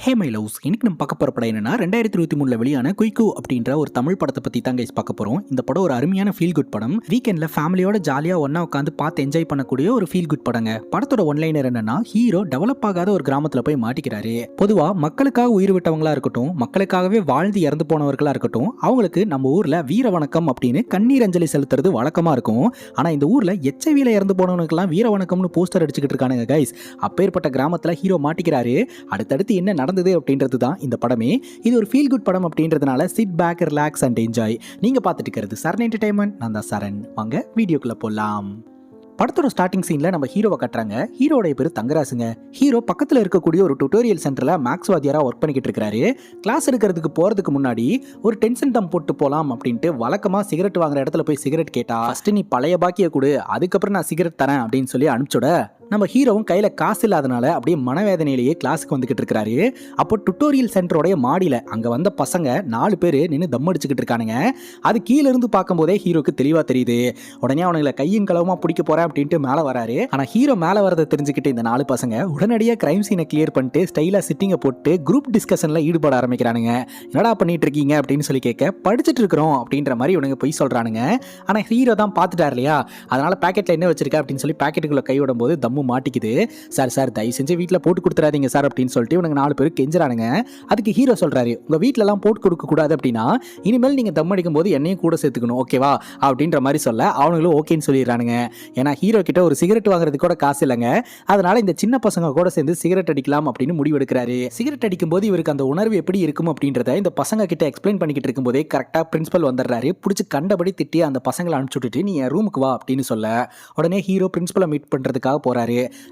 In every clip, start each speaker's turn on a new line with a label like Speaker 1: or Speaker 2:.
Speaker 1: Hey my loves, இன்னைக்கு நம்ம பார்க்க போகிற படம் என்னன்னா 2023 வெளியான குயிக்கு அப்படின்ற ஒரு தமிழ் படத்தை பற்றி தான் கைஸ் பார்க்க போகிறோம். இந்த படம் ஒரு அருமையான ஃபீல் குட் படம். வீக்கெண்டில் ஃபேமிலியோட ஜாலியாக ஒன்றா உட்காந்து பார்த்து என்ஜாய் பண்ணக்கூடிய ஒரு ஃபீல் குட் படங்க. படத்தோட ஒன்லைனர் என்னன்னா, ஹீரோ டெவலப் ஆகாத ஒரு கிராமத்தில் போய் மாட்டிக்கிறாரு. பொதுவாக மக்களுக்காக உயிர் விட்டவங்களா இருக்கட்டும், மக்களுக்காகவே வாழ்ந்து இறந்து போனவர்களா இருக்கட்டும், அவங்களுக்கு நம்ம ஊரில் வீர வணக்கம் அப்படின்னு கண்ணீர் அஞ்சலி செலுத்துறது வழக்கமாக இருக்கும். ஆனால் இந்த ஊரில் எச்ஐவியில் இறந்து போனவனுக்கெல்லாம் வீர வணக்கம்னு போஸ்டர் அடிச்சுக்கிட்டு இருக்கானுங்க கைஸ். அப்பேற்பட்ட கிராமத்தில் ஹீரோ மாட்டிக்கிறாரு. அடுத்தடுத்து என்ன நடந்தது அப்படின்றது தான் இந்த படமே. இது ஒரு ஃபீல் குட் படம் அப்படின்றதுனால sit back, relax and enjoy. நீங்க பார்த்துட்டு இருக்கிறது சரண் என்டர்டைன்மெண்ட். நான் தான் சரண். வாங்க வீடியோக்குள்ள போலாம். படத்தோட ஸ்டார்டிங் சீன்ல நம்ம ஹீரோவை கட்டுறாங்க. ஹீரோட பேர் தங்கராசுங்க. ஹீரோ பக்கத்தில் இருக்கக்கூடிய ஒரு டுட்டோரியல் சென்டர்ல மேக்ஸ் வாத்தியாரா ஒர்க் பண்ணிக்கிட்டு இருக்காரு. கிளாஸ் எடுக்கிறதுக்கு போறதுக்கு முன்னாடி ஒரு டென்ஷன் டம் போட்டு போலாம் அப்படின்ட்டு வழக்கமா சிகரெட் வாங்குற இடத்துல போய் சிகரெட் கேட்டா, ஃபர்ஸ்ட் நீ பழைய பாக்கிய கொடு, அதுக்கப்புறம் நான் சிகரெட் தரேன் அப்படின்னு சொல்லி அனுப்பிச்சுட, நம்ம ஹீரோவும் கையில காசு இல்லாதனால அப்படியே மனவேதனையிலேயே கிளாஸுக்கு வந்துகிட்டு இருக்காரு. அப்போ டுட்டோரியல் சென்டரோடைய மாடியில அங்க வந்த பசங்க 4 பேர் நின்று தம் அடிச்சுக்கிட்டு இருக்கானுங்க. அது கீழே இருந்து பார்க்கும்போதே ஹீரோக்கு தெளிவா தெரியுது. உடனே அவனுங்களை கையும் களவுமா பிடிக்க போறேன் அப்படின்ட்டு மேலே வராரு. ஆனா ஹீரோ மேலே வரதை தெரிஞ்சுக்கிட்டு இந்த 4 பசங்க உடனடியாக கிரைம் சீனை கிளியர் பண்ணிட்டு ஸ்டைலா சிட்டிங்கை போட்டு குரூப் டிஸ்கஷன்ல ஈடுபட ஆரம்பிக்கிறானுங்க. என்னடா பண்ணிட்டு இருக்கீங்க அப்படின்னு சொல்லி கேட்க, படிச்சுட்டு இருக்கிறோம் அப்படின்ற மாதிரி இவனுங்க போய் சொல்றானுங்க. ஆனா ஹீரோ தான் பார்த்துட்டார் இல்லையா, அதனால பாக்கெட்ல என்ன வச்சிருக்க அப்படின்னு சொல்லி பாக்கெட்டுக்குள்ள கை விடும் போது தம்மு மாட்டிக்குது. சார் சார் தயவு செஞ்சு வீட்டில் போட்டு கொடுத்துறாதீங்க சார் அப்படின்னு சொல்லிட்டு இவனுங்க 4 பேர் கெஞ்சுறானுங்க. அதுக்கு ஹீரோ சொல்றாரு, உங்க வீட்டில எல்லாம் போட்டு கொடுக்க கூடாது அப்படின்னா இனிமேல் நீங்க தம் அடிக்கும் போது என்னையும் கூட சேர்த்துக்கணும், ஓகேவா அப்படின்ற மாதிரி சொல்ல அவனுங்களும் ஓகேன்னு சொல்லிடுறானுங்க. ஏன்னா ஹீரோ கிட்ட ஒரு சிகரெட் வாங்குறதுக்கு கூட காசு இல்லைங்க. அதனால இந்த சின்ன பசங்க கூட சேர்ந்து சிகரெட் அடிக்கலாம் அப்படின்னு முடிவெடுக்கிறாரு. சிகரெட் அடிக்கும் போது இவருக்கு அந்த உணர்வு எப்படி இருக்கும் அப்படின்றத இந்த பசங்க கிட்ட எக்ஸ்பிளைன் பண்ணிக்கிட்டு இருக்கும் போதே கரெக்டா பிரின்சிபல் வந்துடுறாரு. பிடிச்சி கண்டபடி திட்டி அந்த பசங்களை அனுப்பிச்சு விட்டுட்டு நீ என் ரூமுக்கு வா அப்படின்னு சொல்ல, உடனே ஹீரோ பிரின்சிபலை மீட் பண்றதுக்காக போறாரு.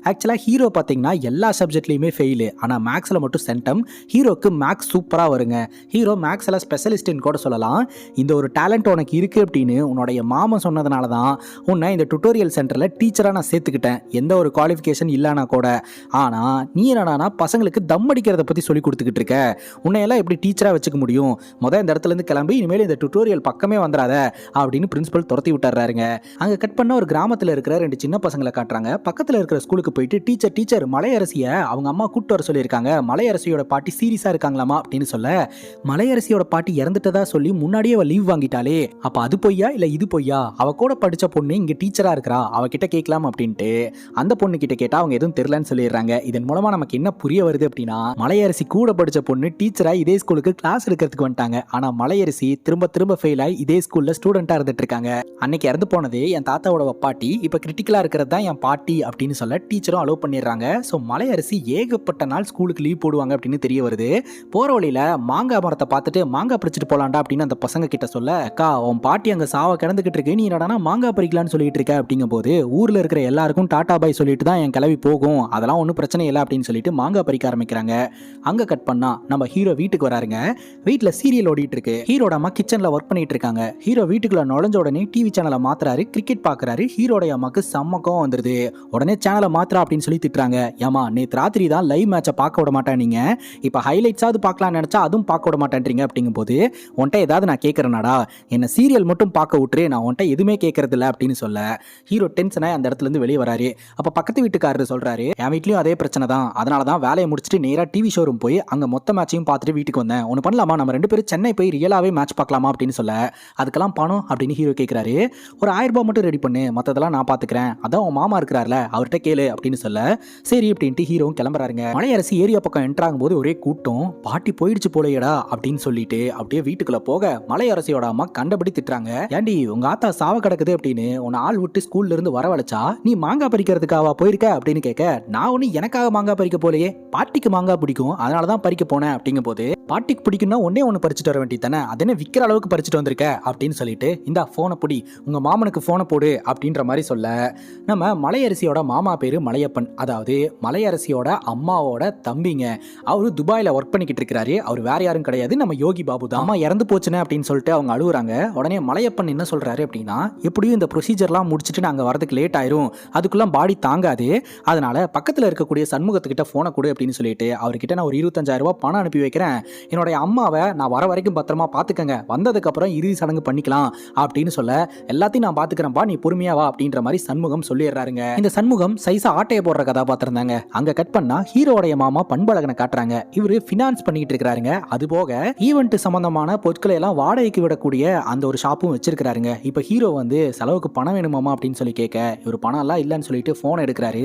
Speaker 1: ஆக்சுவலாக ஹீரோ பார்த்தீங்கன்னா எல்லா சப்ஜெக்ட்லையுமே ஃபெயிலு, ஆனால் மேக்ஸில் மட்டும் சென்டம். ஹீரோக்கு மேக்ஸ் சூப்பராக வருங்க. ஹீரோ மேக்ஸில் ஸ்பெஷலிஸ்ட்னு கூட சொல்லலாம். இந்த ஒரு டேலண்ட் உனக்கு இருக்குது அப்படின்னு உன்னுடைய மாமன் சொன்னதுனால தான் உன்னை இந்த டுட்டோரியல் சென்டரில் டீச்சராக நான் சேர்த்துக்கிட்டேன், எந்த ஒரு குவாலிஃபிகேஷன் இல்லைனா கூட. ஆனால் நீ என்னன்னா பசங்களுக்கு தம் அடிக்கிறத பற்றி சொல்லி கொடுத்துக்கிட்டு இருக்க, உன்னையெல்லாம் எப்படி டீச்சராக வச்சுக்க முடியும், முதல் இந்த இடத்துலேருந்து கிளம்பி இனிமேல் இந்த டுட்டோரியல் பக்கமே வந்துடாத அப்படின்னு பிரின்சிபல் துரத்தி விட்டுறாருங்க. அங்கே கட் பண்ண ஒரு கிராமத்தில் இருக்கிற 2 சின்ன பசங்களை காட்டுறாங்க. பக்கத்தில் இருக்கிற ஸ்கூலுக்கு போயிட்டு டீச்சர் மலையரசியை அவங்க அம்மா கூட்டு வர சொல்லியிருக்காங்க, மலையரசியோட பாட்டி சீரியஸா இருக்காங்களாமா அப்படின்னு சொல்ல, மலையரசியோட பாட்டி இறந்துட்டதா சொல்லி முன்னாடியே அவ லீவ் வாங்கிட்டாலே, அப்ப அது பொய்யா இல்ல இது பொய்யா, அவ கூட படிச்ச பொண்ணு இங்க டீச்சரா இருக்கிறா, அவகிட்ட கேட்கலாம் அப்படின்ட்டு அந்த பொண்ணு கிட்ட கேட்டா அவங்க எதுவும் தெரியலன்னு சொல்லிடுறாங்க. இதன் மூலமா நமக்கு என்ன புரிய வருது அப்படின்னா, மலையரசி கூட படிச்ச பொண்ணு டீச்சரா இதே ஸ்கூலுக்கு கிளாஸ் எடுக்கிறதுக்கு வந்துட்டாங்க. ஆனா மலையரசி திரும்ப ஃபெயில் ஆகி இதே ஸ்கூல்ல ஸ்டூடெண்டா இருந்துட்டு இருக்காங்க. அன்னைக்கு இறந்து போனதே என் தாத்தாவோட பாட்டி, இப்ப கிரிட்டிக்கலா இருக்கிறது தான் என் பாட்டி அப்படின்னு சொல்ல டீச்சரும் அலோவ் பண்ணிடுறாங்க. ஸோ மலையரசி ஏகப்பட்ட நாள் ஸ்கூலுக்கு லீவ் போடுவாங்க அப்படின்னு தெரிய வருது. போற வழியில மாங்காய் மரத்தை பார்த்துட்டு மாங்காய் பறிச்சுட்டு போலாண்டா அப்படின்னு அந்த பசங்க கிட்ட சொல்ல, அக்கா உன் பாட்டி அங்க சாவ கிடந்துகிட்டு இருக்கு, நீ என்னடா மாங்காய் பறிக்கலான்னு சொல்லிட்டு இருக்க அப்படிங்கும் போது, ஊர்ல இருக்கிற எல்லாருக்கும் டாடா பாய் சொல்லிட்டு தான் என் கிளவி போகும், அதெல்லாம் ஒன்றும் பிரச்சனை இல்லை அப்படின்னு சொல்லிட்டு மாங்காய் பறிக்க ஆரம்பிக்கிறாங்க. அங்க கட் பண்ணா நம்ம ஹீரோ வீட்டுக்கு வராருங்க. வீட்டுல சீரியல் ஓடிட்டு இருக்கு. ஹீரோட அம்மா கிச்சன்ல ஒர்க் பண்ணிட்டு இருக்காங்க. ஹீரோ வீட்டுக்குள்ள நுழைஞ்ச உடனே டிவி சேனலை மாத்துறாரு, கிரிக்கெட் பாக்குறாரு. ஹீரோட அம்மாக்கு சம்மக்கம் வந்துருது. உடனே சேனலை மாத்திரா அப்படின்னு சொல்லி திட்டுறாங்க. ஏமா நேற்று ராத்திரி தான் லைவ் மேட்சை பார்க்க விட மாட்டேன், நீங்க இப்போ ஹைலைட்ஸாவது பார்க்கலாம்னு நினைச்சா அதுவும் பார்க்க விட மாட்டேன்றீங்க அப்படிங்கும் போது, உன்ட்ட ஏதாவது நான் கேட்கறேனாடா, என்ன சீரியல் மட்டும் பார்க்க விட்டுரு, நான் உன்ட்ட எதுவுமே கேட்கறது இல்லை அப்படின்னு சொல்ல ஹீரோ டென்ஷனாக அந்த இடத்துல இருந்து வெளியே வராரு. அப்போ பக்கத்து வீட்டுக்காரர் சொல்றாரு, என் வீட்லயும் அதே பிரச்சனை தான், அதனால தான் வேலையை முடிச்சுட்டு நேராக டிவி ஷோரூம் போய் அங்கே மொத்த மேட்சையும் பார்த்துட்டு வீட்டுக்கு வந்தேன். ஒன்று பண்ணலாமா, நம்ம 2 பேரும் சென்னை போய் ரியலாவே மேட்ச் பார்க்கலாமா அப்படின்னு சொல்ல, அதுக்கெல்லாம் பணம் அப்படின்னு ஹீரோ கேட்கிறாரு. ஒரு 1000 ரூபாய் மட்டும் ரெடி பண்ணு, மற்றதெல்லாம் நான் பார்த்துக்கிறேன், அதான் உன் மாமா இருக்கிறார்ல அவர்கிட்ட கேளு அப்படின்னு சொல்ல, சரி அப்படின்ட்டு ஹீரோவும் கிளம்புறாருங்க. மலையரசி ஏரியா பக்கம் என்டர் ஆகும்போது ஒரே கூட்டம், பாட்டி போயிடுச்சு போலையடா அப்படின்னு சொல்லிட்டு அப்படியே வீட்டுக்குள்ள போக மலையரசியோட அம்மா கண்டபடி திட்டுறாங்க. ஏண்டி உங்க ஆத்தா சாவ கிடக்குது அப்படின்னு உன்னை ஆள் விட்டு ஸ்கூல்ல இருந்து வரவழைச்சா நீ மாங்காய் பறிக்கிறதுக்காவா போயிருக்க அப்படின்னு கேட்க, நான் ஒண்ணு எனக்காக மாங்காய் பறிக்க போலையே, பாட்டிக்கு மாங்காய் பிடிக்கும் அதனாலதான் பறிக்க போனேன் அப்படிங்கும் போது, பாட்டிக்கு பிடிக்கும்னா ஒண்ணு பறிச்சுட்டு வர வேண்டியது தானே, அது என்ன விற்கிற அளவுக்கு பறிச்சுட்டு வந்திருக்க அப்படின்னு சொல்லிட்டு, இந்த போனை பிடி, உங்க மாமனுக்கு போனை போடு அப்படின்ற மாதிரி சொல்ல, நம்ம மலையரசியோட மாமா பேரு மலையப்பன், அதாவது மலையரசியோட அம்மாவோட தம்பிங்க. அவரு துபாயில ஒர்க் பண்ணிக்கிட்டு இருக்கிறாரு. அவர் வேற யாரும் கிடையாது, நம்ம யோகி பாபு தான். அம்மா இறந்து போச்சுன்னு அப்படின்னு சொல்லிட்டு அவங்க அழுகுறாங்க. உடனே மலையப்பன் என்ன சொல்றாரு அப்படின்னா, எப்படியும் இந்த ப்ரொசீஜர்லாம் முடிச்சுட்டு நாங்க வரதுக்கு லேட் ஆயிரும், அதுக்குள்ள பாடி தாங்காது, அதனால பக்கத்துல இருக்கக்கூடிய சண்முகத்துக்கிட்ட போனை கொடு அப்படின்னு சொல்லிட்டு அவர்கிட்ட நான் ஒரு 25,000 ரூபாய் பணம் அனுப்பி வைக்கிறேன், என்னுடைய அம்மாவை நான் வர வரைக்கும் பத்திரமா பாத்துக்கங்க, வந்ததுக்கு அப்புறம் இறுதி சடங்கு பண்ணிக்கலாம் அப்படின்னு சொல்ல, எல்லாத்தையும் நான் பாத்துக்கிறேன்ப்பா, நீ பொறுமையா வா அப்படின்ற மாதிரி சண்முகம் சொல்லிடுறாருங்க. இந்த சண்முகம் சண்முகம் சைஸா ஆட்டையை போடுற கதாபாத்திரம் தாங்க. அங்க கட் பண்ணா ஹீரோடைய மாமா பண்பழகனை காட்டுறாங்க. இவரு ஃபினான்ஸ் பண்ணிட்டு இருக்காருங்க. அது போக ஈவென்ட் சம்பந்தமான பொருட்களை எல்லாம் வாடகைக்கு விடக்கூடிய அந்த ஒரு ஷாப்பும் வச்சிருக்காருங்க. இப்ப ஹீரோ வந்து செலவுக்கு பணம் வேணுமாமா அப்படின்னு சொல்லி கேட்க இவர் பணம் எல்லாம் இல்லைன்னு சொல்லிட்டு போன் எடுக்கிறாரு.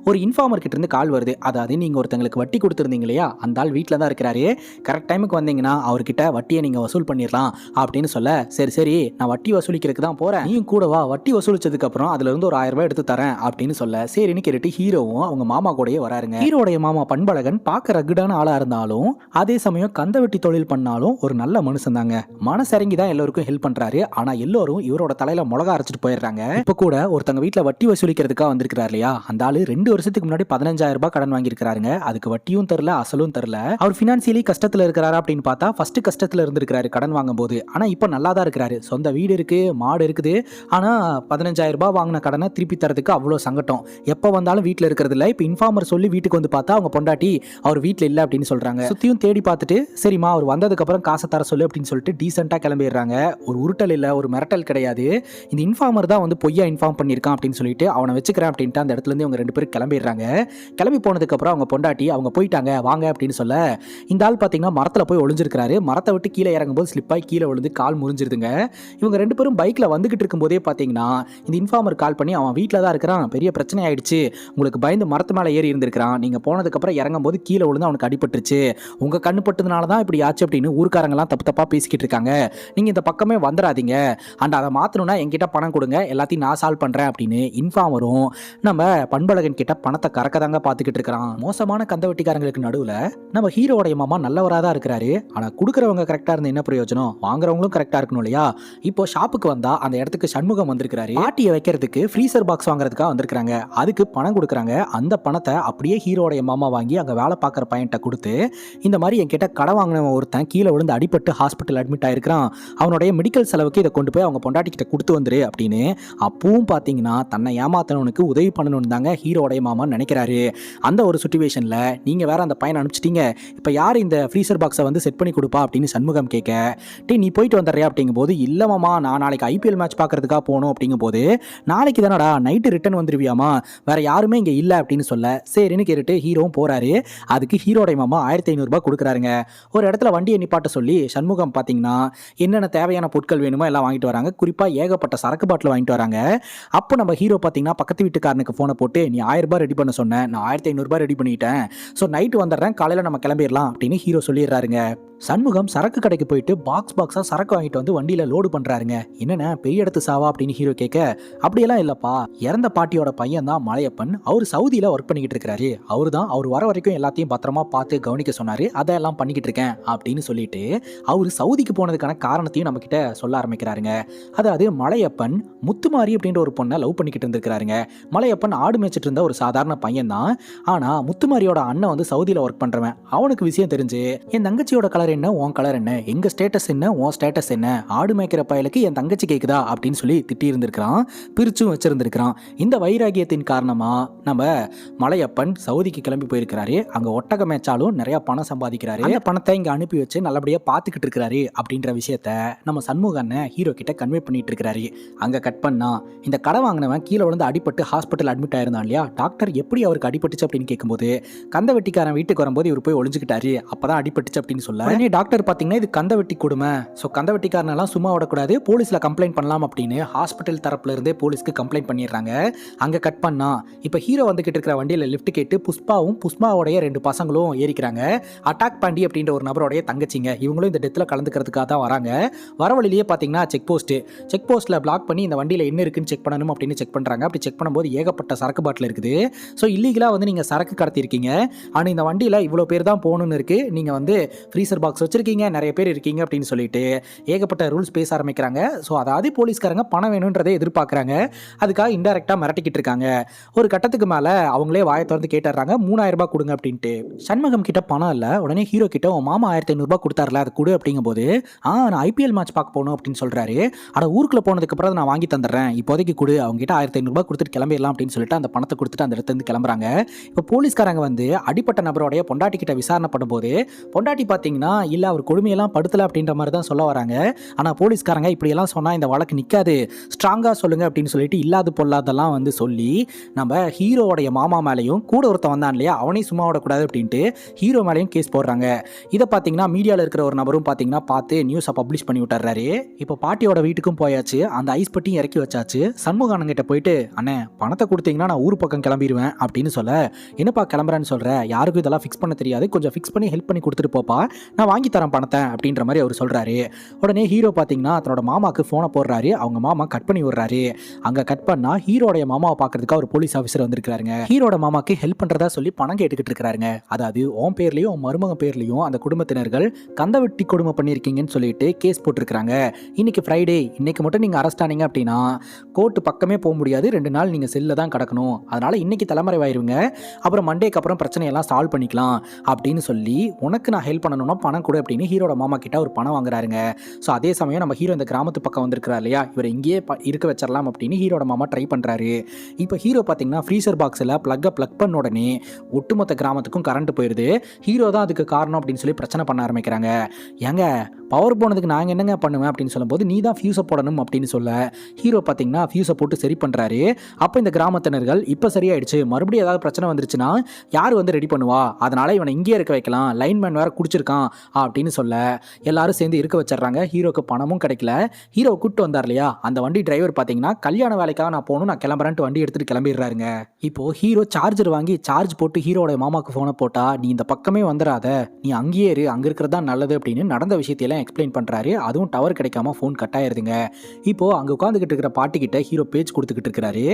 Speaker 1: ஒரு இன்ஃபார்மர் கிட்ட இருந்து கால் வருது. அதாவது நீங்க ஒருத்தங்களுக்கு வட்டி கொடுத்துருந்தீங்க இல்லையா, அந்த ஆள் வீட்டில் தான் இருக்கிறாரு, கரெக்ட் டைமுக்கு வந்தீங்கன்னா அவர்கிட்ட வட்டியை நீங்க வசூல் பண்ணிடலாம் அப்படின்னு சொல்ல, சரி சரி நான் வட்டி வசூலிக்கிறதுக்கு தான் போறேன், நீயும் கூட வா, வட்டி வசூலிச்சதுக்கு அப்புறம் அதுல இருந்து ஒரு 1000 ரூபாய் எடுத்து தரேன் அப்படின்னு சொல்ல, சரின்னு கேட்டு ஹீரோவும் அவங்க மாமா கூடயே வராருங்க. ஹீரோடைய மாமா பண்பழகன் பார்க்க ரகுடான ஆளா இருந்தாலும் அதே சமயம் கந்தவெட்டி தொழில் பண்ணாலும் ஒரு நல்ல மனுஷன் தாங்க. மனசரங்கி தான் எல்லாருக்கும் ஹெல்ப் பண்றாரு. ஆனா எல்லாரும் இவரோட தலையில மிளகா அரைச்சிட்டு போயிடுறாங்க. இப்ப கூட ஒருத்தங்க வீட்டுல வட்டி வசூலிக்கிறதுக்காக வந்திருக்காரு இல்லையா, அந்த ஆளு 2 வருஷத்துக்கு முன்னாடி 15,000 ரூபாய் கடன் வாங்கியிருக்காருங்க. அதுக்கு வட்டியும் தரல, அசலும் தரல. அவர் பினான்சியலி கஷ்டத்துல இருக்கிறாரு அப்படின்னு பார்த்தா ஃபர்ஸ்ட் கஷ்டத்துல இருந்திருக்காரு கடன் வாங்கும் போது. ஆனா இப்ப நல்லா தான் இருக்கிறாரு. சொந்த வீடு இருக்கு, மாடு இருக்குது. ஆனா 15,000 ரூபாய் வாங்கின கடனை திருப்பி தரதுக்கு அவ்வளவு சங்கடம். எப்ப வந்தாலும் வீட்டுல இருக்கிறது இல்ல. இப்ப இன்ஃபார்மர் சொல்லி வீட்டுக்கு வந்து பார்த்தா அவங்க பொண்டாட்டி அவர் வீட்டுல இல்ல அப்படின்னு சொல்றாங்க. சுத்தியும் தேடி பார்த்துட்டு சரிமா அவர் வந்ததுக்கு அப்புறம் காசை தர சொல்லு அப்படின்னு சொல்லிட்டு டீசென்ட்டா கிளம்பிடுறாங்க. ஒரு உருட்டல் இல்ல, ஒரு மிரட்டல் கிடையாது. இந்த இன்ஃபார்மர் தான் வந்து பொய்யா இன்ஃபார்ம் பண்ணியிருக்கான் அப்படின்னு சொல்லிட்டு அவனை வச்சுக்கிறேன் அப்படின்ட்டு அந்த இடத்துல இருந்து இவங்க 2 பேரும் கிளம்பிடுறாங்க. கிளம்பி போனதுக்கு அப்புறம் அவங்க பொண்டாட்டி அவங்க போயிட்டாங்க வாங்க அப்படின்னு சொல்ல, இந்த ஆள் பாத்தீங்கன்னா மரத்துல போய் ஒளிஞ்சிருக்காரு. மரத்தை விட்டு கீழே இறங்கும் போது ஸ்லிப்பாய் கீழே விழுந்து கால் முறிஞ்சிருதுங்க. இவங்க 2 பேரும் பைக்ல வந்துகிட்டு இருக்கும் போதே பாத்தீங்கன்னா இந்த இன்ஃபார்மர் கால் பண்ணி அவன் வீட்டில் தான் இருக்கிறான், பெரிய பிரச்சனை ஆயிடுச்சு, உங்களுக்கு பயந்து மரத்து மேலே ஏறி இருந்திருக்கிறான், நீங்க போனதுக்கு அப்புறம் இறங்கும் போது கீழே விழுந்து அவனுக்கு அடிபட்டுருச்சு, உங்க கண்ணு பட்டதுனால தான் இப்படி ஆச்சு அப்படின்னு ஊர்க்காரங்கெல்லாம் தப்பு தப்பா பேசிக்கிட்டு இருக்காங்க, நீங்க இந்த பக்கமே வந்துடாதீங்க, அண்ட் அதை மாத்தணும்னா என்கிட்ட பணம் கொடுங்க, எல்லாத்தையும் நான் சால்வ் பண்றேன் அப்படின்னு இன்ஃபார்மரும் நம்ம பண்பழகன் கிட்ட பணத்தை கறக்கதாங்க பார்த்துக்கிட்டு இருக்கிறான். மோசமான கந்தவட்டிக்காரங்களுக்கு நடுவில் நம்ம ஹீரோடைய மாமா நல்லவராக தான் இருக்கிறாரு. ஆனா கொடுக்குறவங்க கரெக்டா இருந்து என்ன பிரயோஜனம், வாங்குறவங்களும் கரெக்டா இருக்கணும் இல்லையா. இப்போ ஷாப்புக்கு வந்தா அந்த இடத்துக்கு சண்முகம் வந்திருக்காரு. பாட்டியை வைக்கிறதுக்கு ஃப்ரீசர் பாக்ஸ் வாங்குறதுக்காக வந்திருக்காங்க. அதுக்கு பணம் கொடுக்குறாங்க. அந்த பணத்தை அப்படியே ஹீரோடைய மாமா வாங்கி அங்க வேலை பார்க்குற பையன்கிட்ட கொடுத்து, இந்த மாதிரி என்கிட்ட கடை வாங்கினவன் ஒருத்தன் கீழே விழுந்து அடிபட்டு ஹாஸ்பிட்டல் அட்மிட் ஆயிருக்கான், அவனுடைய மெடிக்கல் செலவுக்கு இதை கொண்டு போய் அவங்க பொண்டாட்டி கிட்ட கொடுத்து வந்துரு அப்படின்னு. அப்பவும் பாத்தீங்கன்னா தன்னை ஏமாத்தனவனுக்கு உதவி பண்ணணும்னு தாங்க ஹீரோடைய மாமா நினைக்கிறாரு. அந்த ஒரு சுச்சுவேஷன்ல நீங்க வேற அந்த பையனை அனுப்பிச்சிட்டீங்க, இப்ப யார் இந்த ஃப்ரீசர் பாக்ஸை வந்து செட் பண்ணி கொடுப்பா அப்படின்னு சண்முகம் கேட்க, டே நீ போயிட்டு வந்துடுறியா அப்படிங்கும் போது, இல்ல மாமா நான் நாளைக்கு ஐபிஎல் மேட்ச் பார்க்கறதுக்காக போகணும் அப்படிங்கும் போது, நாளைக்கு தானடா நைட்டு ரிட்டர்ன் வந்துருவியாமா, வேற யாருமே இங்க இல்ல அப்படின்னு சொல்ல, சரின்னு கேட்டுட்டு ஹீரோவும் போறாரு. அதுக்கு ஹீரோடைய மாமா 1500 ரூபாய் கொடுக்குறாருங்க. ஒரு இடத்துல வண்டியை நிப்பாட்ட சொல்லி சண்முகம் பாத்தீங்கன்னா என்னென்ன தேவையான பொருட்கள் வேணுமோ எல்லாம் வாங்கிட்டு வராங்க. குறிப்பா ஏகப்பட்ட சரக்கு பாட்டில் வாங்கிட்டு வராங்க. அப்போ நம்ம ஹீரோ பாத்தீங்கன்னா பக்கத்து வீட்டுக்காரனுக்கு போனை போட்டு, நீ 1000 ரூபாய் ரெடி பண்ண சொன்ன, நான் 1500 ரூபாய் ரெடி பண்ணிட்டேன், ஸோ நைட்டு வந்துடுறேன், காலையில நம்ம கிளம்பிடலாம் அப்படின்னு ஹீரோ சொல்லிடுறாருங்க. சண்முகம் சரக்கு கடைக்கு போயிட்டு பாக்ஸா சரக்கு வாங்கிட்டு வந்து வண்டியில லோடு பண்றாருங்க. என்னென்ன பெரிய இடத்து சாவா அப்படின்னு ஹீரோ கேட்க, அப்படியெல்லாம் இல்லப்பா, இறந்த பாட்டியோட பையன் தான் மலையப்பன், அவர் சவுதியில ஒர்க் பண்ணிக்கிட்டு இருக்காரு, அவரு தான் அவர் வர வரைக்கும் எல்லாத்தையும் பத்திரமா பார்த்து கவனிக்க சொன்னாரு, அதெல்லாம் பண்ணிக்கிட்டு இருக்கேன் அப்படின்னு சொல்லிட்டு அவரு சவுதிக்கு போனதுக்கான காரணத்தையும் நம்ம கிட்ட சொல்ல ஆரம்பிக்கிறாருங்க. அதாவது மலையப்பன் முத்துமாரி அப்படின்ற ஒரு பொண்ணை லவ் பண்ணிக்கிட்டு இருந்திருக்காருங்க. மலையப்பன் ஆடு மேய்ச்சிட்டு இருந்த ஒரு சாதாரண பையன் தான். ஆனா முத்துமாரியோட அண்ணன் வந்து சவுதியில ஒர்க் பண்றவன். அவனுக்கு விஷயம் தெரிஞ்சு, என் தங்கச்சியோட கலர் என்ன, உன் கலர் என்ன, எங்க ஸ்டேட்டஸ் என்ன, உன் ஸ்டேட்டஸ் என்ன, ஆடு மேய்க்கிற பயலுக்கு என் தங்கச்சி கேக்குதா அப்படின்னு சொல்லி திட்டி இருந்திருக்கிறான், பிரிச்சும் வச்சிருந்திருக்கிறான். இந்த வைராகியத்தின் காரணமா நம்ம மலையப்பன் சவுதிக்கு கிளம்பி போயிருக்கிறாரு. அங்க ஒட்டக மேய்ச்சாலும் நிறைய பணம் சம்பாதிக்கிறாரு. அந்த பணத்தை இங்க அனுப்பி வச்சு நல்லபடியா பாத்துக்கிட்டு இருக்கிறாரு அப்படின்ற விஷயத்த நம்ம சண்முகன் ஹீரோ கிட்ட கன்வே பண்ணிட்டு இருக்காரு. அங்க கட் பண்ணா இந்த கடை வாங்கினவன் கீழே விழுந்து அடிபட்டு ஹாஸ்பிட்டல் அட்மிட் ஆயிருந்தான் இல்லையா, டாக்டர் எப்படி அவருக்கு அடிபட்டுச்சு அப்படின்னு கேட்கும்போது, கந்த வெட்டிக்காரன் வீட்டுக்கு வரும்போது இவர் போய் ஒளிஞ்சுக்கிட்டாரு, அப்பதான் அடிபட்டுச்சு அப்படின்னு சொல்ல, டாக்டர் பாத்தீங்கன்னா இது கந்த வெட்டி கொடுமை, சோ கந்த வெட்டிக்காரனெல்லாம் சும்மா விடக்கூடாது, போலீஸ்ல கம்ப்ளைண்ட் பண்ணலாம் அப்படின்னு ஹாஸ்பிட்டல் தரப்புல இருந்தே போலீஸ்க்கு கம்ப்ளைண்ட் பண்ணிடுறாங்க. அங்க கட் பண்ணா இப்ப ஹீரோ வந்துகிட்டு இருக்கிற வண்டியில லிஃப்ட் கேட்டு புஷ்பாவும் புஷ்பாவோடைய 2 பசங்களும் ஏறிக்கிறாங்க. அட்டாக் பாண்டி அப்படின்ற ஒரு நபரோடைய தங்கச்சிங்க, இவங்களும் இந்த டெத்ல கலந்துக்கிறதுக்காக தான் வராங்க. வர வழியிலேயே பாத்தீங்கன்னா செக் போஸ்ட்ல பிளாக் பண்ணி இந்த வண்டியில என்ன இருக்குன்னு செக் பண்ணணும் அப்படின்னு செக் பண்றாங்க. அப்படி செக் பண்ணும்போது ஏகப்பட்ட சரக்கு பாட்டில் இருக்குது. ஸோ இல்லீகலா வந்து நீங்க சரக்கு கடத்திருக்கீங்க, ஆனா இந்த வண்டியில இவ்வளவு பேர் தான் போகணும்னு இருக்கு, நீங்க வந்து ஃப்ரீசர் பாக்ஸ் வச்சிருக்கீங்க, நிறைய பேர் இருக்கீங்க அப்படின்னு சொல்லிட்டு ஏகப்பட்ட ரூல்ஸ் பேச ஆரம்பிக்கிறாங்க. ஸோ அதாவது போலீஸ்காரங்க பணம் வேணும்ன்றதை எதிர்பார்க்குறாங்க. அதுக்காக இன்டெரக்டா மிரட்டிக்கிட்டு இருக்காங்க. ஒரு கட்டத்துக்கு மேல அவங்களே வாயை திறந்து கேட்டுறாங்க, 3000 ரூபாய் கொடுங்க அப்படின்ட்டு. சண்முகம் கிட்ட பணம் இல்ல. உடனே ஹீரோ கிட்ட உன் மாமா 1500 ரூபாய் கொடுத்தாருல, அதை கொடு அப்படிங்கும் போது, நான் ஐபிஎல் மேட்ச் பார்க்க போகணும் அப்படின்னு சொல்றாரு. ஆனா ஊருக்குள்ள போனதுக்கு அப்புறம் நான் வாங்கி தந்துடுறேன், இப்போதைக்கு கொடு, அவங்க கிட்ட 1500 ரூபாய் கொடுத்துட்டு கிளம்பிடலாம் அப்படின்னு சொல்லிட்டு அந்த பணத்தை கொடுத்துட்டு அந்த இடத்துல இருந்து கிளம்புறாங்க. இப்போ போலீஸ்காரங்க வந்து அடிப்பட்ட நபரோடைய பொண்டாட்டி கிட்ட விசாரணை பண்ணும்போது, பொண்டாட்டி பாத்தீங்கன்னா இல்லை அவர் கொடுமையெல்லாம் படுத்தலை அப்படின்ற மாதிரி தான் சொல்ல வராங்க. ஆனால் போலீஸ்காரங்க இப்படியெல்லாம் சொன்னால் இந்த வழக்கு நிற்காது, ஸ்ட்ராங்காக சொல்லுங்கள் அப்படின்னு சொல்லிட்டு இல்லாது பொல்லாதெல்லாம் வந்து சொல்லி நம்ம ஹீரோவோடைய மாமா மேலேயும் கூட ஒருத்தன் வந்தான் இல்லையா அவனையும் சும்மா விடக்கூடாது அப்படின்ட்டு ஹீரோ மேலேயும் கேஸ் போடுறாங்க. இதை பார்த்தீங்கன்னா மீடியாவில் இருக்கிற ஒரு நபரும் பார்த்தீங்கன்னா பார்த்து நியூஸை பப்ளிஷ் பண்ணி விட்டுறாரு. இப்போ பாட்டியோட வீட்டுக்கும் போயாச்சு, அந்த ஐஸ் பட்டியும் இறக்கி வச்சாச்சு. சண்முகானங்கிட்ட போயிட்டு அண்ணே பணத்தை கொடுத்தீங்கன்னா நான் ஊர் பக்கம் கிளம்பிடுவேன் அப்படின்னு சொல்ல, என்னப்பா கிளம்புறேன்னு சொல்ற, யாருக்கும் இதெல்லாம் ஃபிக்ஸ் பண்ண தெரியாது, கொஞ்சம் ஃபிக்ஸ் பண்ணி ஹெல்ப் பண்ணி கொடுத்துட்டு போப்பா, நான் வாங்கி தரேன் பணத்தை அப்படின்ற மாதிரி அவர் சொல்றாரு. உடனே ஹீரோ பார்த்தீங்கன்னா தன்னோட மாமாக்கு ஃபோனை போடுறாரு. அவங்க மாமா கட் பண்ணி விடுறாரு. அங்கே கட் பண்ணா ஹீரோடைய மாமாவை பார்க்கறதுக்கு ஒரு போலீஸ் ஆஃபீஸர் வந்திருக்காருங்க. ஹீரோட மாமாக்கு ஹெல்ப் பண்றதா சொல்லி பணம் கேட்டுக்கிட்டு இருக்காருங்க. அதாவது உன் பேர்லயும் உன் மருமக பேர்லயும் அந்த குடும்பத்தினர்கள் கந்த வெட்டி கொடுமை பண்ணியிருக்கீங்கன்னு சொல்லிட்டு கேஸ் போட்டிருக்காங்க. இன்னைக்கு ஃப்ரைடே, இன்னைக்கு மட்டும் நீங்க அரெஸ்ட் ஆனீங்க அப்படின்னா கோர்ட்டு பக்கமே போக முடியாது, 2 நாள் நீங்க செல்ல தான் கிடக்கணும், அதனால இன்னைக்கு தலைமறைவாயிருங்க, அப்புறம் மண்டேக்கு அப்புறம் பிரச்சனையெல்லாம் சால்வ் பண்ணிக்கலாம் அப்படின்னு சொல்லி உனக்கு நான் ஹெல்ப் பண்ணணும்னா பணம் கொடு அப்படின்னு ஹீரோட மாமா கிட்ட ஒரு பணம் வாங்குறாருங்க. ஸோ அதே சமயம் நம்ம ஹீரோ இந்த கிராமத்து பக்கம் வந்திருக்கிறார் இல்லையா, இவர் இங்கேயே இருக்க வச்சிடலாம் அப்படின்னு ஹீரோட மாமா ட்ரை பண்றாரு. இப்போ ஹீரோ பார்த்தீங்கன்னா ஃப்ரீசர் பாக்ஸில் ப்ளக்கை ப்ளக் பண்ண உடனே ஒட்டுமொத்த கிராமத்துக்கும் கரண்ட் போயிடுது. ஹீரோ தான் அதுக்கு காரணம் அப்படின்னு சொல்லி பிரச்சனை பண்ண ஆரம்பிக்கிறாங்க. ஏங்க பவர் போனதுக்கு நாங்கள் என்னங்க பண்ணுவேன் அப்படின்னு சொல்லும்போது நீ தான் ஃபியூஸை போடணும் அப்படின்னு சொல்ல ஹீரோ பார்த்தீங்கன்னா ஃபியூஸை போட்டு சரி பண்ணுறாரு. அப்போ இந்த கிராமத்தினர்கள் இப்போ சரியாயிடுச்சு, மறுபடியும் ஏதாவது பிரச்சனை வந்துருச்சுன்னா யார் வந்து ரெடி பண்ணுவா, அதனால இவனை இங்கேயே இருக்க வைக்கலாம், லைன்மேன் வேற குடிச்சிருக்கான் அப்படின்னு சொல்ல எல்லாரும் சேர்ந்து இருக்க வச்சிடறாங்க. ஹீரோக்கு பணமும் கிடைக்கல. ஹீரோ கூப்பிட்டு வந்தார் இல்லையா அந்த வண்டி டிரைவர் பார்த்தீங்கன்னா கல்யாண வேலைக்காக நான் போகணும், நான் கிளம்புறேன்ட்டு வண்டி எடுத்துட்டு கிளம்பிடுறாருங்க. இப்போ ஹீரோ சார்ஜர் வாங்கி சார்ஜ் போட்டு ஹீரோட மாமாக்கு ஃபோனை போட்டா நீ இந்த பக்கமே வந்துடாத, நீ அங்கேயே இரு, அங்கே இருக்கிறது தான் நல்லது அப்படின்னு நடந்த விஷயத்தையெல்லாம் எக்ஸ்பிளைன் பண்ணுறாரு. அதுவும் டவர் கிடைக்காம ஃபோன் கட் ஆயிருதுங்க. இப்போ அங்கே உட்காந்துக்கிட்டு இருக்கிற பாட்டிக்கிட்ட ஹீரோ பேச்சு கொடுத்துக்கிட்டு இருக்கிறாரு.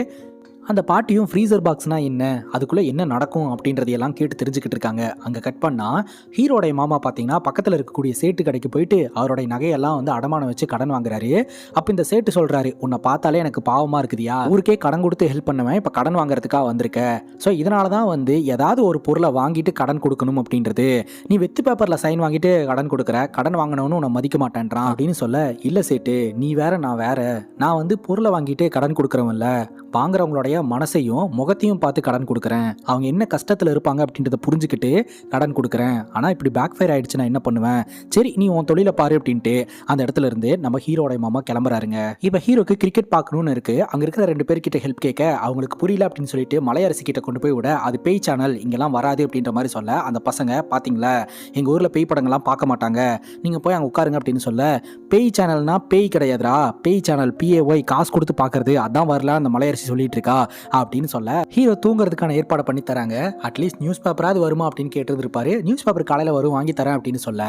Speaker 1: அந்த பாட்டியும் ஃப்ரீசர் பாக்ஸ்னா என்ன, அதுக்குள்ளே என்ன நடக்கும் அப்படின்றதையெல்லாம் கேட்டு தெரிஞ்சுக்கிட்டு இருக்காங்க. அங்கே கட் பண்ணால் ஹீரோடைய மாமா பார்த்தீங்கன்னா பக்கத்தில் இருக்கக்கூடிய சேட்டு கடைக்கு போயிட்டு அவருடைய நகையெல்லாம் வந்து அடமானம் வச்சு கடன் வாங்குறாரு. அப்போ இந்த சேட்டு சொல்கிறாரு, உன்னை பார்த்தாலே எனக்கு பாவமாக இருக்குதியா, ஊருக்கே கடன் கொடுத்து ஹெல்ப் பண்ணுவேன், இப்போ கடன் வாங்குறதுக்காக வந்திருக்க, ஸோ இதனால தான் வந்து ஏதாவது ஒரு பொருளை வாங்கிட்டு கடன் கொடுக்கணும் அப்படின்றது, நீ வெத்து பேப்பரில் சைன் வாங்கிட்டு கடன் கொடுக்குற, கடன் வாங்கினவனு உன்னை மதிக்க மாட்டேன்றான் அப்படின்னு சொல்ல, இல்லை சேட்டு நீ வேற நான் வேற, நான் வந்து பொருளை வாங்கிட்டு கடன் கொடுக்குறவன்ல, வாங்குறவங்களுடைய மனசையும் முகத்தையும் பார்த்து கடன் கொடுக்குறேன், அவங்க என்ன கஷ்டத்தில் இருப்பாங்க அப்படின்றத புரிஞ்சுக்கிட்டு கடன் கொடுக்குறேன், ஆனால் இப்படி பேக் ஃபயர் ஆயிடுச்சு நான் என்ன பண்ணுவேன், சரி நீ உன் தொழிலை பாரு அப்படின்ட்டு அந்த இடத்துல இருந்து நம்ம ஹீரோடைய மாமா கிளம்புறாருங்க. இப்போ ஹீரோக்கு கிரிக்கெட் பார்க்கணும்னு இருக்கு. அங்கே இருக்கிற 2 பேர்கிட்ட ஹெல்ப் கேட்க அவங்களுக்கு புரியல அப்படின்னு சொல்லிட்டு மலையரசி கிட்ட கொண்டு போய் விட, அது பேய் சேனல் இங்கெல்லாம் வராது அப்படின்ற மாதிரி சொல்ல, அந்த பசங்க பார்த்தீங்களா எங்கள் ஊரில் பேய் படங்கள்லாம் பார்க்க மாட்டாங்க, நீங்கள் போய் அங்கே உட்காருங்க அப்படின்னு சொல்ல, பேய் சேனல்னா பேய் கிடையாதுரா, பேய் சேனல் PAY காசு கொடுத்து பார்க்கறது, அதான் வரல அந்த மலையரசி சொல்லிட்டு இருக்கா அப்படின்னு சொல்ல ஹீரோ தூங்குறதுக்கான ஏற்பாடு பண்ணி தராங்க. அட்லீஸ்ட் நியூஸ் பேப்பராது வருமா அப்படின்னு கேட்டிருப்பாரு. நியூஸ் பேப்பர் காலையில் வரும் வாங்கி தரேன் அப்படின்னு சொல்ல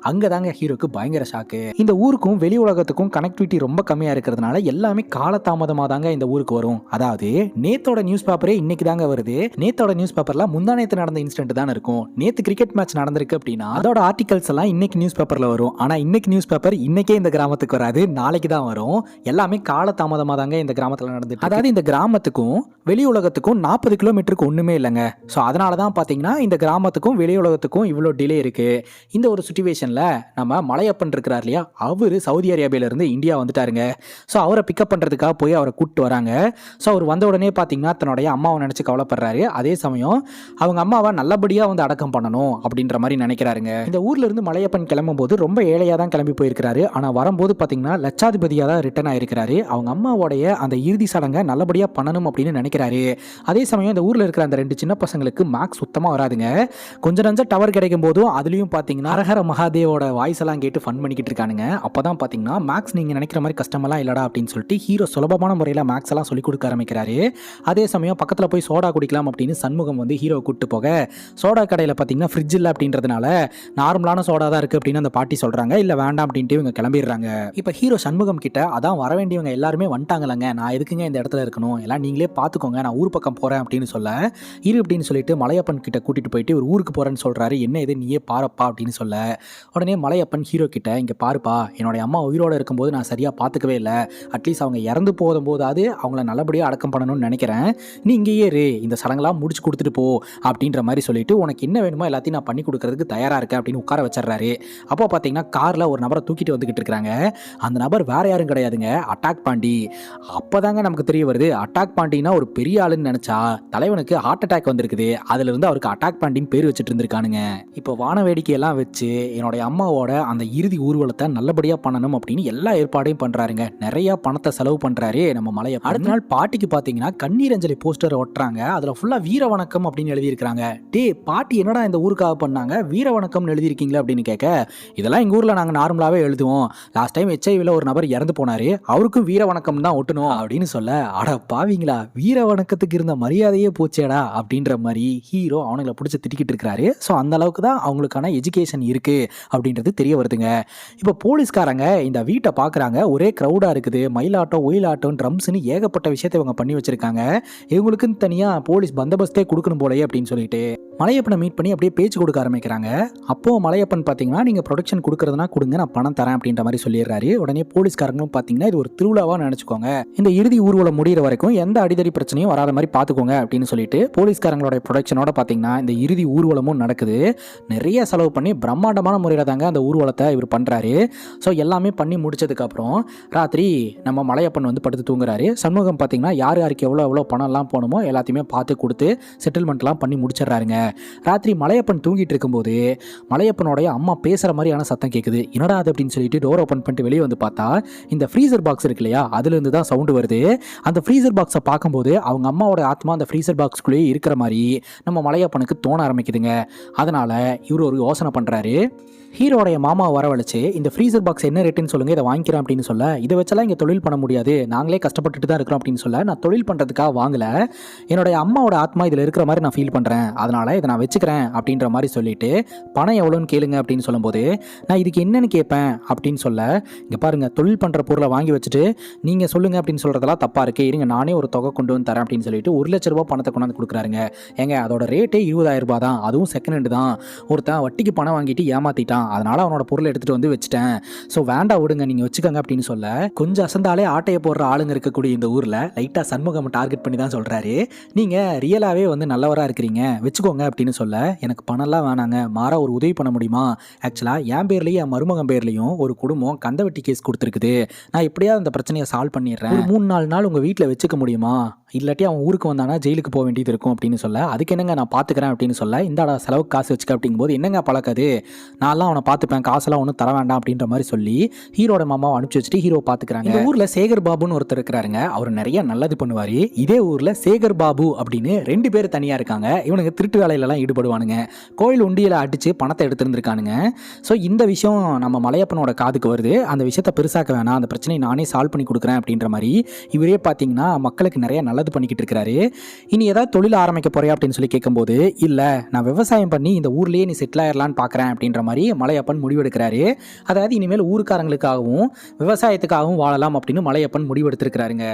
Speaker 1: அங்கே தாங்க ஹீரோக்கு பயங்கர ஷாக்கு. இந்த ஊருக்கும் வெளி உலகத்துக்கும் கனெக்டிவிட்டி ரொம்ப கம்மியாக இருக்கிறதுனால எல்லாமே காலதாமதமாக தாங்க இந்த ஊருக்கு வரும். அதாவது நேத்தோட நியூஸ் பேப்பரே இன்னைக்கு தாங்க வருது. நேத்தோட நியூஸ் பேப்பர்ல முந்தா நேத்து நடந்த இன்சிடென்ட் தான் இருக்கும். நேத்து கிரிக்கெட் மேட்ச் நடந்திருக்கு அப்படின்னா அதோட ஆர்டிகல்ஸ் எல்லாம் இன்னைக்கு நியூஸ் பேப்பர்ல வரும். ஆனா இன்னைக்கு நியூஸ் பேப்பர் இன்னைக்கே இந்த கிராமத்துக்கு வராது, நாளைக்கு தான் வரும். எல்லாமே காலதாமதமாக தாங்க இந்த கிராமத்தில் நடந்துட்டு. அதாவது இந்த கிராமத்துக்கும் வெளி உலகத்துக்கும் 40 கிலோமீட்டருக்கு ஒண்ணுமே இல்லைங்க. ஸோ அதனால தான் பார்த்தீங்கன்னா இந்த கிராமத்துக்கும் வெளி உலகத்துக்கும் இவ்வளோ டிலே இருக்கு. இந்த ஒரு சுச்சுவேஷன்ல நம்ம மலையப்பன் இருக்கிறார் இல்லையா, அவரு சவுதி அரேபியாவிலிருந்து இந்தியா வந்துட்டாருங்க. ஸோ அவரை பிக்கப் பண்றதுக்காக போய் அவரை கூப்பிட்டு வராங்க. ஸோ அவர் வந்த உடனே பார்த்தீங்கன்னா தன்னுடைய அம்மாவை நினைச்சு கவலைப்படுறாரு. அதே சமயம் அவங்க அம்மாவை நல்லபடியாக வந்து அடக்கம் பண்ணணும் அப்படின்ற மாதிரி நினைக்கிறாருங்க. இந்த ஊர்ல இருந்து மலையப்பன் கிளம்பும் போது ரொம்ப ஏழையாக தான் கிளம்பி போயிருக்கிறாரு. ஆனால் வரும்போது பார்த்தீங்கன்னா லட்சாதிபதியாக தான் ரிட்டர்ன் ஆயிருக்கிறாரு. அவங்க அம்மாவோடைய அந்த இறுதி சடங்கை நல்லபடியாக பண்ணணும் அப்படின்னு நினைக்கிறாரு. அதே சமயம் இந்த ஊர்ல இருக்கிற அந்த 2 சின்ன பசங்களுக்கு மேக்ஸ் சுத்தமா வராதுங்க. கொஞ்சம் நஞ்சம் டவர் கிடைக்கும் போதும் அதுலயும் பாத்தீங்கன்னா ஹரஹர மகாதேவோட வாய்ஸ் எல்லாம் கேட்டு ஃபன் பண்ணிக்கிட்டு இருக்கானுங்க. அப்பதான் பாத்தீங்கன்னா மேக்ஸ் நீங்க நினைக்கிற மாதிரி கஷ்டமெல்லாம் இல்லடா அப்படின்னு சொல்லிட்டு ஹீரோ சுலபமான முறையில மேக்ஸ் எல்லாம் சொல்லி கொடுக்க ஆரம்பிக்கிறாரு. அதே சமயம் பக்கத்துல போய் சோடா குடிக்கலாம் அப்படின்னு சண்முகம் வந்து ஹீரோ கூட்டு போக, சோடா கடையில பாத்தீங்கன்னா ஃப்ரிட்ஜ் இல்ல அப்படின்றதுனால நார்மலான சோடா தான் இருக்கு அப்படின்னு அந்த பாட்டி சொல்றாங்க. இல்ல வேண்டாம் அப்படின்ட்டு இவங்க கிளம்பிடுறாங்க. இப்ப ஹீரோ சண்முகம் கிட்ட அதான் வர வேண்டியவங்க எல்லாருமே வந்துட்டாங்கலங்க, நான் எதுக்குங்க இந்த இடத்துல இருக்கணும், எல்லாம் நீங்களே பார்த்துக்கோங்க, நான் ஊர் பக்கம் போகிறேன் அப்படின்னு சொல்ல, இரு அப்படின்னு சொல்லிட்டு மலையப்பன் கிட்ட கூட்டிட்டு போயிட்டு ஒரு ஊருக்கு போகிறேன்னு சொல்கிறாரு. என்ன இது நீயே பாருப்பா அப்படின்னு சொல்ல, உடனே மலையப்பன் ஹீரோ கிட்ட இங்கே பாருப்பா, என்னுடைய அம்மா உயிரோடு இருக்கும்போது நான் சரியாக பார்த்துக்கவே இல்லை, அட்லீஸ்ட் அவங்க இறந்து போகும்போதாவது அவங்கள நல்லபடியாக அடக்கம் பண்ணணும்னு நினைக்கிறேன், நீ இங்கேயே இரு, இந்த சடங்கெல்லாம் முடிச்சு கொடுத்துட்டு போ அப்படின்ற மாதிரி சொல்லிட்டு உனக்கு என்ன வேணுமோ எல்லாத்தையும் நான் பண்ணி கொடுக்கறதுக்கு தயாராக இருக்கேன் அப்படின்னு உட்கார வச்சிடறாரு. அப்போ பார்த்தீங்கன்னா காரில் ஒரு நபரை தூக்கிட்டு வந்துக்கிட்டு இருக்காங்க. அந்த நபர் வேற யாரும் கிடையாதுங்க, அட்டாக் பாண்டி. அப்போதாங்க நமக்கு தெரிய வருது அட்டாக் பாண்டி பாண்டினா ஒரு பெரிய ஆளுன்னு நினைச்சா தலைவனுக்கு ஹார்ட் அட்டாக் வந்திருக்குது. அதுல இருந்து அவருக்கு அட்டாக் பாண்டின்னு பேர் வச்சுட்டு இருந்திருக்கானுங்க. இப்போ வான வேடிக்கையெல்லாம் வச்சு என்னுடைய அம்மாவோட அந்த இறுதி ஊர்வலத்தை நல்லபடியா பண்ணணும் அப்படின்னு எல்லா ஏற்பாடையும் பண்றாருங்க. நிறைய பணத்தை செலவு பண்றாரு நம்ம மலையப்பன். அடுத்த நாள் பாட்டிக்கு பாத்தீங்கன்னா கண்ணீர் அஞ்சலி போஸ்டர் ஒட்டுறாங்க. அதுல ஃபுல்லா வீர வணக்கம் அப்படின்னு எழுதியிருக்காங்க. டே பாட்டி என்னடா இந்த ஊருக்காக பண்ணாங்க, வீர வணக்கம்னு எழுதியிருக்கீங்களா அப்படின்னு கேட்க, இதெல்லாம் எங்க ஊர்ல நாங்க நார்மலாவே எழுதுவோம். லாஸ்ட் டைம் HIV ஒரு நபர் இறந்து போனாரு, அவருக்கும் வீர வணக்கம் தான் ஒட்டணும் அப்படின்னு சொல்ல, அட பாவீங்களா வீர வணக்கத்துக்கு இருந்த மரியாதையே போச்சேடா அப்படின்ற மாதிரி ஹீரோ அவனுங்களை பிடிச்சி திட்டிக்கிட்டு இருக்கிறாரு. ஸோ அந்த அளவுக்கு தான் அவங்களுக்கான எஜுகேஷன் இருக்கு அப்படின்றது தெரிய வருதுங்க. இப்போ போலீஸ்காரங்க இந்த வீட்டை பார்க்குறாங்க, ஒரே க்ரௌடாக இருக்குது, மயிலாட்டம் ஒயிலாட்டம் ட்ரம்ஸ்னு ஏகப்பட்ட விஷயத்தை இவங்க பண்ணி வச்சிருக்காங்க. இவங்களுக்குன்னு தனியாக போலீஸ் பந்தோபஸ்தே கொடுக்கணும் போலயே அப்படின்னு சொல்லிட்டு மலையப்பனை மீட் பண்ணி அப்படியே பேச்சு கொடுக்க ஆரம்பிக்கிறாங்க. அப்போ மலையப்பன் பார்த்தீங்கன்னா நீங்கள் ப்ரொடக்ஷன் கொடுக்கறதுனா கொடுங்க, நான் பணம் தரேன் அப்படின்ற மாதிரி சொல்லிடுறாரு. உடனே போலீஸ்காரங்களும் பார்த்தீங்கன்னா இது ஒரு திருவிழாவாக நினச்சிக்கோங்க, இந்த இறுதி ஊர்வலம் முடிகிற வரைக்கும் எந்த அடிதடி பிரச்சனையும் வராத மாதிரி பார்த்துக்கோங்க அப்படின்னு சொல்லிட்டு போலீஸ்காரங்களோட ப்ரொடக்ஷனோட பார்த்தீங்கன்னா இந்த இறுதி ஊர்வலமும் நடக்குது. நிறைய செலவு பண்ணி பிரம்மாண்டமான முறையில் தாங்க அந்த ஊர்வலத்தை இவர் பண்ணுறாரு. ஸோ எல்லாமே பண்ணி முடிச்சதுக்கப்புறம் ராத்திரி நம்ம மலையப்பன் வந்து படுத்து தூங்குறாரு. சண்முகம் பார்த்தீங்கன்னா யார் யாருக்கு எவ்வளோ பணம்லாம் போகணுமோ எல்லாத்தையுமே பார்த்து கொடுத்து செட்டில்மெண்ட்லாம் பண்ணி முடிச்சிடுறாருங்க. ராத்திரி மலையப்பன் தூங்கிட்டு இருக்கும்போது மலையப்பனுடைய அம்மா பேசுகிற மாதிரியான சத்தம் கேட்குது. என்னடா அது அப்படின்னு சொல்லிட்டு டோர் ஓப்பன் பண்ணிட்டு வெளியே வந்து பார்த்தா இந்த ஃப்ரீசர் பாக்ஸ் இருக்கு இல்லையா, அதுலேருந்து தான் சவுண்டு வருது. அந்த ஃப்ரீசர் பாக்ஸை பார்க்கும்போது அவங்க அம்மாவோட ஆத்மா அந்த ஃப்ரீசர் பாக்ஸ்குள்ளேயே இருக்கிற மாதிரி நம்ம மலையப்பனுக்கு தோண ஆரம்பிக்குதுங்க. அதனால இவர் ஒரு யோசனை பண்ணுறாரு. ஹீரோடைய மாமாவை வரவழைச்சு இந்த ஃப்ரீசர் பாக்ஸ் என்ன ரேட்டுன்னு சொல்லுங்க, இதை வாங்கிக்கிறேன் அப்படின்னு சொல்ல, இதை வச்செல்லாம் இங்கே தொழில் பண்ண முடியாது, நாங்களே கஷ்டப்பட்டுட்டு தான் இருக்கிறோம் அப்படின்னு சொல்ல, நான் தொழில் பண்ணுறதுக்காக வாங்கலை, என்னுடைய அம்மாவோட ஆத்மா இதில் இருக்கிற மாதிரி நான் ஃபீல் பண்ணுறேன், அதனால் இதை நான் வச்சுக்கிறேன் அப்படின்ற மாதிரி சொல்லிட்டு பணம் எவ்வளோன்னு கேளுங்க அப்படின்னு சொல்லும்போது, நான் இதுக்கு என்னன்னு கேட்பேன் அப்படின்னு சொல்ல, இங்கே பாருங்கள் தொழில் பண்ணுற பொருளை வாங்கி வச்சுட்டு நீங்கள் சொல்லுங்கள் அப்படின்னு சொல்கிறதெல்லாம் தப்பாக இருக்குது, இருங்க நானே ஒரு தொகை கொண்டு வந்து தரேன் அப்படின்னு சொல்லிட்டு 1 லட்ச ரூபா பணத்தை கொண்டாந்து கொடுக்குறாருங்க. ஏங்க அதோட ரேட்டே 20,000 ரூபா தான், அதுவும் செகண்ட் ஹேண்டு தான், ஒருத்தன் வட்டிக்கு பணம் வாங்கிட்டு ஏமாற்றிட்டான், அதனால் அவனோட பொருளை எடுத்துகிட்டு வந்து வச்சுட்டேன், ஸோ வேண்டாம் விடுங்க நீங்கள் வச்சுக்கோங்க அப்படின்னு சொல்ல, கொஞ்சம் அசந்தாலே ஆட்டையை போடுற ஆளுங்க இருக்கக்கூடிய இந்த ஊரில் லைட்டாக சண்முகம் டார்கெட் பண்ணி தான் சொல்கிறாரு, நீங்கள் ரியலாகவே வந்து நல்லவராக இருக்கிறீங்க வச்சுக்கோங்க அப்படின்னு சொல்ல, எனக்கு பணம்லாம் வேணாங்க, மாறா ஒரு உதவி பண்ண முடியுமா, ஆக்சுவலாக என் பேர்லேயும் என் மருமகன் பேர்லேயும் ஒரு குடும்பம் கந்தவட்டி கேஸ் கொடுத்துருக்குது, நான் எப்படியாவது அந்த பிரச்சனையை சால்வ் பண்ணிடுறேன், ஒரு 3-4 நாள் உங்கள் வீட்டில் வச்சுக்க முடியுமா, இல்லாட்டி அவன் ஊருக்கு வந்தானா ஜெயிலுக்கு போக வேண்டியது இருக்கும் அப்படின்னு சொல்ல, அதுக்கு என்னங்க நான் பார்த்துக்கிறேன் அப்படின்னு சொல்ல, இந்தாடா செலவுக்கு காசு வச்சுக்க அப்படிங்கும்போது, என்னங்க பழக்காது, நான்லாம் அவனை பார்த்துப்பேன், காசெல்லாம் ஒன்றும் தர வேண்டாம் அப்படின்ற மாதிரி சொல்லி ஹீரோட மாமாவை அனுப்பிச்சு வச்சுட்டு ஹீரோ பார்த்துக்கிறாங்க. இந்த ஊரில் சேகர் பாபுன்னு ஒருத்தர் இருக்கிறாருங்க, அவர் நிறைய நல்லது பண்ணுவார். இதே ஊரில் சேகர் பாபு அப்படின்னு 2 பேர் தனியாக இருக்காங்க, இவனுங்க திருட்டு வேலையிலலாம் ஈடுபடுவானுங்க, கோயில் உண்டியில் அடித்து பணத்தை எடுத்துருந்துருக்கானுங்க. ஸோ இந்த விஷயம் நம்ம மலையப்பனோட காதுக்கு வருது, அந்த விஷயத்தை பெருசாக்க வேணாம், அந்த பிரச்சனையை நானே சால்வ் பண்ணி கொடுக்குறேன் அப்படின்ற மாதிரி இவரே பார்த்தீங்கன்னா மக்களுக்கு நிறைய நல்லது பண்ணிக்கிட்டு இருக்கிறாரு. இனி ஏதாவது தொழில் ஆரம்பிக்க போறியா அப்படின்னு சொல்லி கேட்கும்போது, இல்லை நான் விவசாயம் பண்ணி இந்த ஊர்லேயே நீ செட்டில் ஆயிடலான்னு பார்க்குறேன் அப்படின்ற மாதிரி மலையப்பன் முடிவெடுக்கிறாரு. அதாவது இனிமேல் ஊருக்காரங்களுக்காகவும் விவசாயத்துக்காகவும் வாழலாம் அப்படின்னு மலையப்பன் முடிவெடுத்திருக்கிறாருங்க.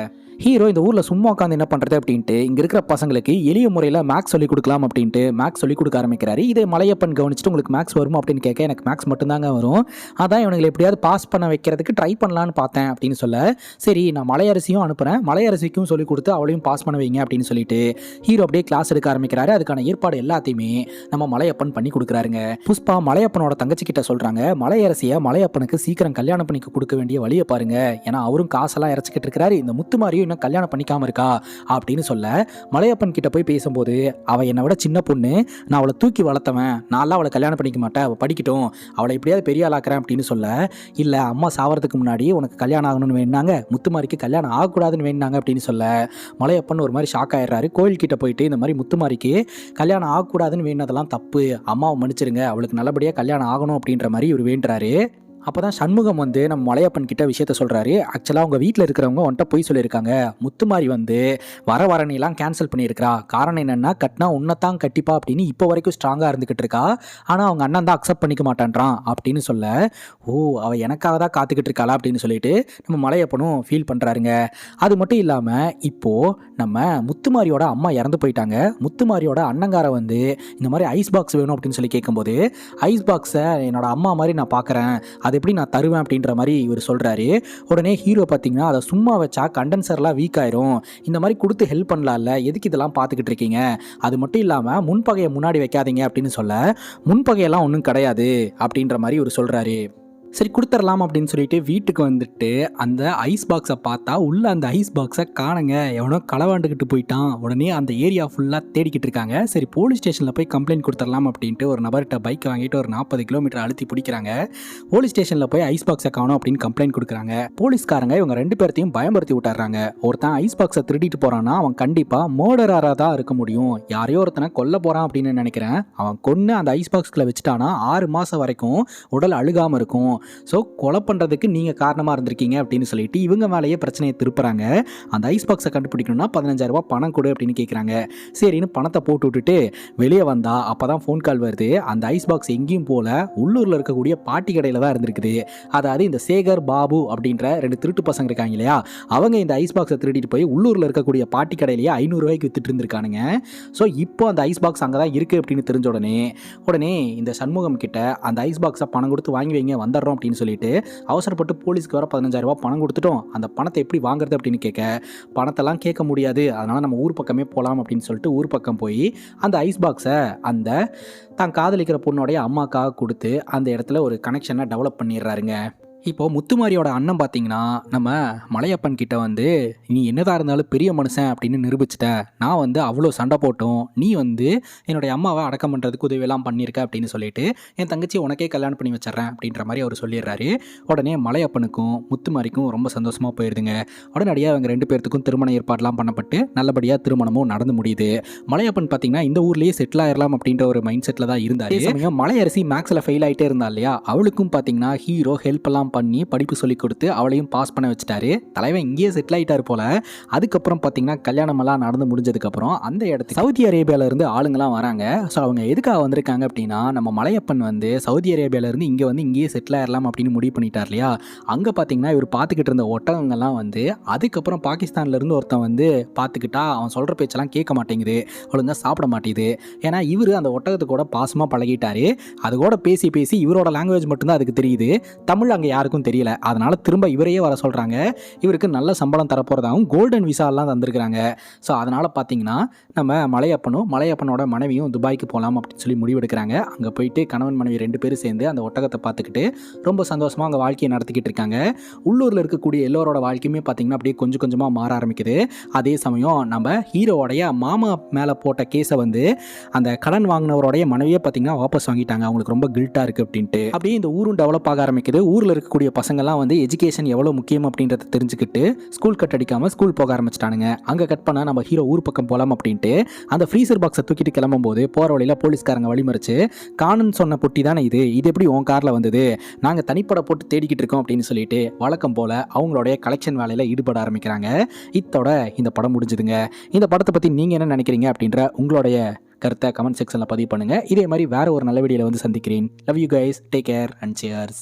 Speaker 1: ஹீரோ இந்த ஊரில் சும்மா உட்காந்து என்ன பண்ணுறது அப்படின்ட்டு இங்கே இருக்கிற பசங்களுக்கு எளிய முறையில் மேக்ஸ் சொல்லிக் கொடுக்கலாம் அப்படின்ட்டு மேக்ஸ் சொல்லிக் கொடுக்க ஆரம்பிக்கிறாரு. இதே மலையப்பன் கவனிச்சுட்டு உங்களுக்கு மேக்ஸ் வருமா அப்படின்னு கேட்க, எனக்கு மேக்ஸ் மட்டும்தாங்க வரும், அதான் இவங்களை எப்படியாவது பாஸ் பண்ண வைக்கிறதுக்கு ட்ரை பண்ணலான்னு பார்த்தேன் அப்படின்னு சொல்ல, சரி நான் மலையரசியும் அனுப்புகிறேன், மலையரசிக்கும் சொல்லிக் கொடுத்து அவளையும் பாஸ் பண்ண வைங்க அப்படின்னு சொல்லிட்டு ஹீரோ அப்படியே கிளாஸ் எடுக்க ஆரம்பிக்கிறாரு. அதுக்கான ஏற்பாடு எல்லாத்தையுமே நம்ம மலையப்பன் பண்ணி கொடுக்குறாருங்க. புஷ்பா மலையப்பனோட தங்கச்சி கிட்ட சொல்கிறாங்க, மலையரசியை மலையப்பனுக்கு சீக்கிரம் கல்யாணம் பண்ணி கொடுக்க வேண்டிய வழியை பாருங்க, ஏன்னா அவரும் காசெல்லாம் இறச்சிக்கிட்டு இருக்கிறாரு, இந்த முத்து மாதிரியும் இன்னும் கல்யாணம் பண்ணிக்காம இருக்கா அப்படின்னு சொல்ல, மலையப்பன் கிட்ட போய் பேசும்போது, அவள் என்னை விட சின்ன பொண்ணு, நான் அவளை தூக்கி வளர்த்தவன், நான்லாம் அவளை கல்யாணம் பண்ணிக்க மாட்டேன், அவள் படிக்கட்டும், அவளை எப்படியாவது பெரிய ஆளாக்குறேன் அப்படின்னு சொல்ல, இல்லை அம்மா சாவறதுக்கு முன்னாடி உனக்கு கல்யாணம் ஆகணும்னு வேணாங்க, முத்துமாரிக்கு கல்யாணம் ஆகக்கூடாதுன்னு வேணாங்க அப்படின்னு சொல்ல, மலையப்பன் ஒரு மாதிரி ஷாக் ஆயிடுறாரு. கோயில்கிட்ட போயிட்டு இந்த மாதிரி முத்துமாரிக்கு கல்யாணம் ஆகக்கூடாதுன்னு வேணதெல்லாம் தப்பு, அம்மாவை மன்னிச்சிருங்க, அவளுக்கு நல்லபடியாக கல்யாணம் ஆகணும் அப்படின்ற மாதிரி இவர் வேண்டுறாரு. அப்போ தான் சண்முகம் வந்து நம்ம மலையப்பன் கிட்ட விஷயத்த சொல்கிறாரு. ஆக்சுவலாக அவங்க வீட்டில் இருக்கிறவங்க வந்துட்டு போய் சொல்லியிருக்காங்க, முத்துமாரி வந்து வரணிலாம் கேன்சல் பண்ணியிருக்கிறா, காரணம் என்னென்னா கட்டினா உன்னைத்தான் கட்டிப்பா அப்படின்னு இப்போ வரைக்கும் ஸ்ட்ராங்காக இருந்துக்கிட்டு இருக்கா, ஆனால் அவங்க அண்ணன் தான் அக்செப்ட் பண்ணிக்க மாட்டான்றான் அப்படின்னு சொல்ல, ஓ அவள் எனக்காக தான் காத்துக்கிட்டு இருக்காளா அப்படின்னு சொல்லிட்டு நம்ம மலையப்பனும் ஃபீல் பண்ணுறாருங்க. அது மட்டும் இல்லாமல் இப்போது நம்ம முத்துமாரியோட அம்மா இறந்து போயிட்டாங்க, முத்துமாரியோட அண்ணங்கார வந்து இந்த மாதிரி ஐஸ் பாக்ஸ் வேணும் அப்படின்னு சொல்லி கேட்கும்போது, ஐஸ் பாக்ஸை என்னோட அம்மா மாதிரி நான் பார்க்குறேன், அது எப்படி நான் தருவேன் அப்படின்ற மாதிரி இவர் சொல்கிறாரு. உடனே ஹீரோ பார்த்தீங்கன்னா, அதை சும்மா வச்சா கண்டென்சர்லாம் வீக் ஆயிரும், இந்த மாதிரி கொடுத்து ஹெல்ப் பண்ணலாம்ல, எதுக்கு இதெல்லாம் பார்த்துக்கிட்டு இருக்கீங்க, அது மட்டும் இல்லாமல் முன்பகையை முன்னாடி வைக்காதீங்க அப்படின்னு சொல்ல, முன்பகையெல்லாம் ஒன்றும் கிடையாது அப்படின்ற மாதிரி இவர் சொல்கிறாரு. சரி கொடுத்துடலாம் அப்படின்னு சொல்லிட்டு வீட்டுக்கு வந்துட்டு அந்த ஐஸ் பாக்ஸை பார்த்தா உள்ள அந்த ஐஸ் பாக்ஸை காணுங்க, எவனோ களவாண்டுக்கிட்டு போயிட்டான். உடனே அந்த ஏரியா ஃபுல்லாக தேடிக்கிட்டு இருக்காங்க. சரி போலீஸ் ஸ்டேஷனில் போய் கம்ப்ளைண்ட் கொடுத்துடலாம் அப்படின்ட்டு ஒரு நபர்கிட்ட பைக் வாங்கிட்டு ஒரு 40 கிலோமீட்டர் அழுத்தி பிடிக்கிறாங்க. போலீஸ் ஸ்டேஷனில் போய் ஐஸ் பாக்ஸை காணும் அப்படின்னு கம்ப்ளைண்ட் கொடுக்குறாங்க. போலீஸ்காரங்க இவங்க 2 பேர்த்தையும் பயமுறுத்தி விட்டுறாங்க. ஒருத்தன் ஐஸ் பாக்ஸை திருடிட்டு போறான்னா அவன் கண்டிப்பாக மர்டராக தான் இருக்க முடியும். யாரையோ ஒருத்தனை கொல்ல போறான் அப்படின்னு நினைக்கிறேன். அவன் கொன்று அந்த ஐஸ் பாக்ஸ்குள்ள வச்சுட்டானா 6 மாதம் வரைக்கும் உடல் அழுகாமல் இருக்கும். ஸோ கொலை பண்ணுறதுக்கு நீங்கள் காரணமாக இருந்திருக்கீங்க அப்படின்னு சொல்லிட்டு இவங்க மேலேயே பிரச்சனையை திருப்புறாங்க. அந்த ஐஸ் பாக்ஸை கண்டுபிடிக்கணும்னா 15,000 ரூபாய் பணம் கொடு அப்படின்னு கேட்குறாங்க. சரின்னு பணத்தை போட்டு விட்டுட்டு வெளியே வந்தா அப்போ தான் ஃபோன் கால் வருது. அந்த ஐஸ் பாக்ஸ் எங்கேயும் போல உள்ளூரில் இருக்கக்கூடிய பாட்டி கடையில் தான் இருந்திருக்குது. அதாவது இந்த சேகர் பாபு அப்படின்ற 2 திருட்டு பசங்க இருக்காங்க இல்லையா, அவங்க இந்த ஐஸ் பாக்ஸை திருடிட்டு போய் உள்ளூரில் இருக்கக்கூடிய பாட்டி கடையிலேயே 500 ரூபாய்க்கு வித்துட்டு இருந்திருக்கானுங்க. ஸோ இப்போ அந்த ஐஸ் பாக்ஸ் அங்கே தான் இருக்குது அப்படின்னு தெரிஞ்ச உடனே இந்த சண்முகம் கிட்ட அந்த ஐஸ் பாக்ஸை பணம் கொடுத்து வாங்கி வைங்க வந்துடுறோம் அப்படின்னு சொல்லிட்டு அவசரப்பட்டு போலீஸ்க்கு வர 15,000 ரூபாய் பணம் கொடுத்துட்டோம். அந்த பணத்தை எப்படி வாங்குறது அப்படின்னு கேட்க, பணத்தெல்லாம் கேட்க முடியாது, அதனால நம்ம ஊர் பக்கமே போகலாம் அப்படின்னு சொல்லிட்டு ஊர் பக்கம் போய் அந்த ஐஸ் பாக்ஸை அந்த தான் காதலிக்கிற பொண்ணோடைய அம்மாக்காக கொடுத்து அந்த இடத்துல ஒரு கனெக்ஷனை டெவலப் பண்ணிடுறாருங்க. இப்போ முத்துமாரியோட அண்ணன் பார்த்தீங்கன்னா நம்ம மலையப்பன் கிட்ட வந்து நீ என்னதான் இருந்தாலும் பெரிய மனுஷன் அப்படின்னு நிரூபிச்சிட்ட, நான் வந்து அவ்வளோ சண்டை போட்டோம், நீ வந்து என்னுடைய அம்மாவை அடக்கம் பண்ணுறதுக்கு உதவியெல்லாம் பண்ணியிருக்க அப்படின்னு சொல்லிட்டு என் தங்கச்சி உனக்கே கல்யாணம் பண்ணி வச்சிட்றேன் அப்படின்ற மாதிரி அவர் சொல்லிடுறாரு. உடனே மலையப்பனுக்கும் முத்துமாரிக்கும் ரொம்ப சந்தோஷமாக போயிடுதுங்க. உடனடியாக அவங்க 2 பேர்த்துக்கும் திருமண ஏற்பாடெலாம் பண்ணப்பட்டு நல்லபடியாக திருமணமும் நடந்து முடியுது. மலையப்பன் பார்த்தீங்கன்னா இந்த ஊர்லேயே செட்டில் ஆயிடலாம் அப்படின்ற ஒரு மைண்ட் செட்டில் தான் இருந்தார். சமயம் மலையரசி மேக்ஸில் ஃபெயில் ஆகிட்டே இருந்தா இல்லையா, அவளுக்கும் பார்த்தீங்கன்னா ஹீரோ ஹெல்ப் எல்லாம் பண்ணி படிப்பு சொல்லி கொடுத்து அவளையும் பாஸ் பண்ண வச்சுட்டாரு. தலைவன் இங்கேயே செட்டில் ஆகிட்டார் போல. அதுக்கப்புறம் பார்த்தீங்கன்னா கல்யாணமெல்லாம் நடந்து முடிஞ்சதுக்கப்புறம் அந்த இடத்துக்கு சவுதி அரேபியாவிலேருந்து ஆளுங்கெல்லாம் வராங்க. ஸோ அவங்க எதுக்காக வந்திருக்காங்க அப்படின்னா, நம்ம மலையப்பன் வந்து சவுதி அரேபியாவிலேருந்து இங்கே வந்து இங்கேயே செட்டில் ஆயிடலாம் அப்படின்னு முடிவு பண்ணிட்டார் இல்லையா. அங்கே பார்த்தீங்கன்னா இவர் பார்த்துக்கிட்டு இருந்த ஒட்டகங்கள்லாம் வந்து அதுக்கப்புறம் பாகிஸ்தான்லேருந்து ஒருத்தன் வந்து பார்த்துக்கிட்டா அவன் சொல்கிற பேச்செல்லாம் கேட்க மாட்டேங்குது, ஒழுங்காக சாப்பிட மாட்டேங்குது. ஏன்னா இவர் அந்த ஒட்டகத்து கூட பாசமாக பழகிட்டாரு. அது கூட பேசி பேசி இவரோட லாங்குவேஜ் மட்டும்தான் அதுக்கு தெரியுது, தமிழ் அங்கே யாருக்கும் தெரியல. அதனால திரும்ப இவரையே வர சொல்றாங்க. இவருக்கு நல்ல சம்பளம் தரப்போறதாகவும் கோல்டன் விசா எல்லாம் தந்திருக்கிறாங்க. ஸோ அதனால பார்த்தீங்கன்னா நம்ம மலையப்பனோட மனைவியும் துபாய்க்கு போகலாம் அப்படின்னு சொல்லி முடிவெடுக்கிறாங்க. அங்கே போயிட்டு கணவன் மனைவி 2 பேரும் சேர்ந்து அந்த ஒட்டகத்தை பார்த்துக்கிட்டு ரொம்ப சந்தோஷமாக அங்கே வாழ்க்கையை நடத்திக்கிட்டு இருக்காங்க. உள்ளூரில் இருக்கக்கூடிய எல்லோரோட வாழ்க்கையுமே பார்த்தீங்கன்னா அப்படியே கொஞ்சம் கொஞ்சமாக மாற ஆரம்பிக்குது. அதே சமயம் நம்ம ஹீரோவோடைய மாமா மேலே போட்ட கேஸை வந்து அந்த கடன் வாங்கினவரோடைய மனைவியே பார்த்தீங்கன்னா வாபஸ் வாங்கிட்டாங்க. அவங்களுக்கு ரொம்ப கில்ட்டாக இருக்குது அப்படின்ட்டு. அப்படியே இந்த ஊரும் டெவலப் ஆக ஆரம்பிக்குது. ஊரில் இருக்கக்கூடிய பசங்கள்லாம் வந்து எஜுகேஷன் எவ்வளோ முக்கியம் அப்படின்றத தெரிஞ்சுக்கிட்டு ஸ்கூல் கட் அடிக்காமல் ஸ்கூல் போக ஆரம்பிச்சிட்டானுங்க. அங்கே கட் பண்ணால் நம்ம ஹீரோ ஊர் பக்கம் போகலாம் அப்படின்ட்டு அந்த ஃப்ரீசர் பாக்ஸை தூக்கிட்டு கிளம்பும்போது போகிற வழியில் போலீஸ்காரங்க வழிமறிச்சு, காணுன்னு சொன்ன பொட்டி தானே இது எப்படி உன் காரில் வந்தது, நாங்கள் தனிப்பட போட்டு தேடிக்கிட்டு இருக்கோம் அப்படின்னு சொல்லிட்டு வழக்கம் போல் அவங்களுடைய கலெக்ஷன் வேலையில் ஈடுபட ஆரம்பிக்கிறாங்க. இத்தோட இந்த படம் முடிஞ்சுதுங்க. இந்த படத்தை பற்றி நீங்கள் என்ன நினைக்கிறீங்க அப்படின்ற உங்களுடைய கருத்தை கமெண்ட் செக்ஷனில் பதிவு பண்ணுங்கள். இதே மாதிரி வேறு ஒரு நல்ல வீடியோவில் வந்து சந்திக்கிறேன். Love you guys, take care and cheers.